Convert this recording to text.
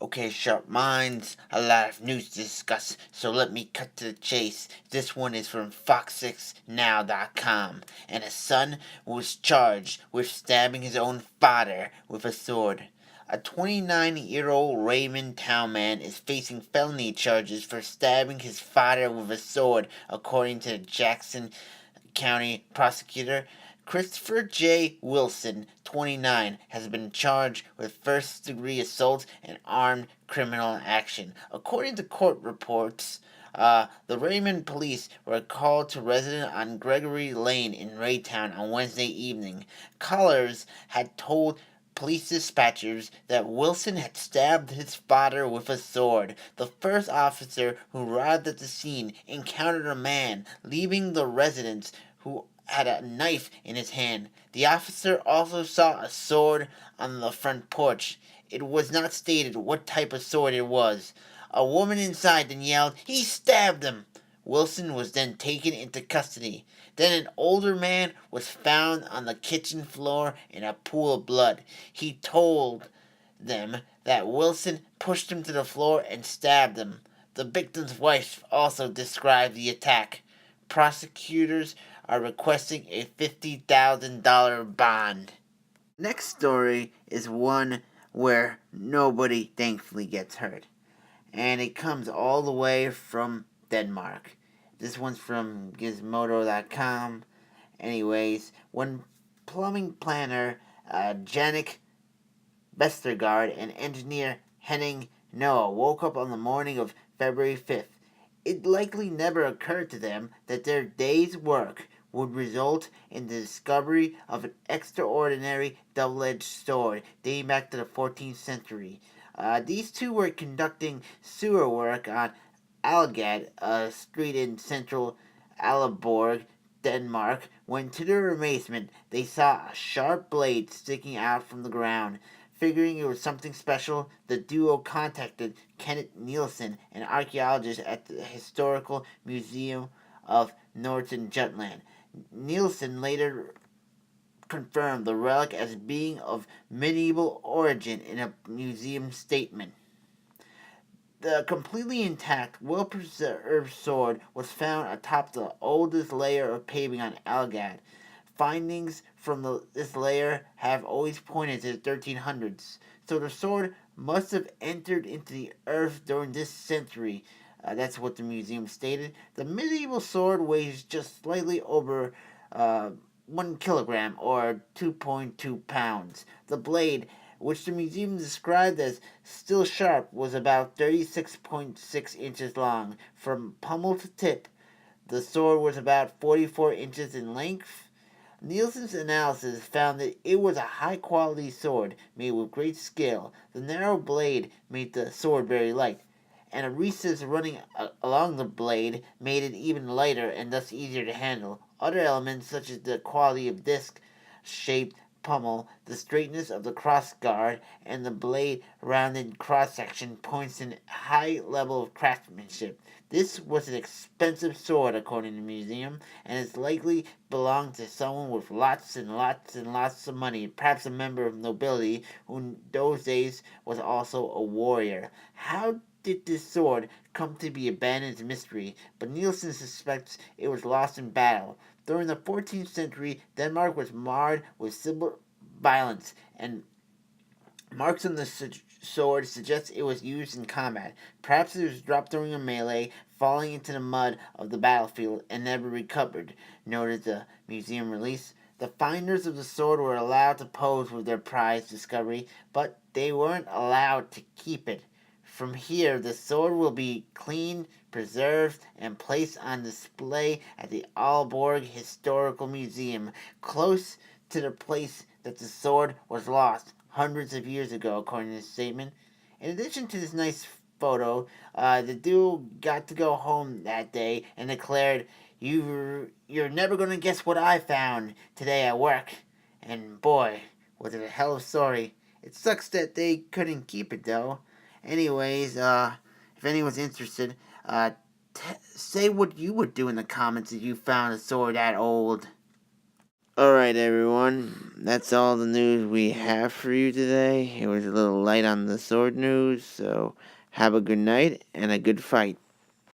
Okay, sharp minds, a lot of news to discuss, so let me cut to the chase. This one is from Fox6Now.com, and a son was charged with stabbing his own father with a sword. A 29-year-old Raymond Townman is facing felony charges for stabbing his father with a sword, according to the Jackson County prosecutor. Christopher J. Wilson, 29, has been charged with first-degree assault and armed criminal action. According to court reports, the Raymond police were called to resident on Gregory Lane in Raytown on Wednesday evening. Callers had told police dispatchers that Wilson had stabbed his father with a sword. The first officer who arrived at the scene encountered a man leaving the residence who had a knife in his hand. The officer also saw a sword on the front porch. It was not stated what type of sword it was. A woman inside then yelled, "He stabbed him!" Wilson was then taken into custody. Then an older man was found on the kitchen floor in a pool of blood. He told them that Wilson pushed him to the floor and stabbed him. The victim's wife also described the attack. Prosecutors are requesting a $50,000 bond. Next story is one where nobody thankfully gets hurt, and it comes all the way from Denmark. This one's from Gizmodo.com. Anyways, when plumbing planner Janik Vestergaard and engineer Henning Noah woke up on the morning of February 5th, it likely never occurred to them that their day's work would result in the discovery of an extraordinary double-edged sword dating back to the 14th century. These two were conducting sewer work on Algade, a street in central Aalborg, Denmark, when to their amazement they saw a sharp blade sticking out from the ground. Figuring it was something special, the duo contacted Kenneth Nielsen, an archaeologist at the Historical Museum of Northern Jutland. Nielsen later confirmed the relic as being of medieval origin in a museum statement. The completely intact, well-preserved sword was found atop the oldest layer of paving on Algade. Findings from this layer have always pointed to the 1300s, so the sword must have entered into the earth during this century. That's what the museum stated. The medieval sword weighs just slightly over 1 kilogram or 2.2 pounds. The blade, which the museum described as still sharp, was about 36.6 inches long. From pommel to tip, the sword was about 44 inches in length. Nielsen's analysis found that it was a high-quality sword made with great skill. The narrow blade made the sword very light, and a recess running along the blade made it even lighter and thus easier to handle. Other elements, such as the quality of disc-shaped pommel, the straightness of the crossguard, and the blade rounded cross-section, points to a high level of craftsmanship. This was an expensive sword, according to the museum, and it likely belonged to someone with lots and lots and lots of money, perhaps a member of nobility who in those days was also a warrior. How did this sword come to be abandoned as a mystery, but Nielsen suspects it was lost in battle. During the 14th century, Denmark was marred with civil violence, and marks on the sword suggest it was used in combat. Perhaps it was dropped during a melee, falling into the mud of the battlefield, and never recovered, noted the museum release. The finders of the sword were allowed to pose with their prize discovery, but they weren't allowed to keep it. From here, the sword will be cleaned, preserved, and placed on display at the Aalborg Historical Museum, close to the place that the sword was lost hundreds of years ago, according to the statement. In addition to this nice photo, the duo got to go home that day and declared, You're never going to guess what I found today at work." And boy, was it a hell of a story. It sucks that they couldn't keep it, though. Anyways, if anyone's interested, say what you would do in the comments if you found a sword that old. Alright, everyone. That's all the news we have for you today. It was a little light on the sword news, so have a good night and a good fight.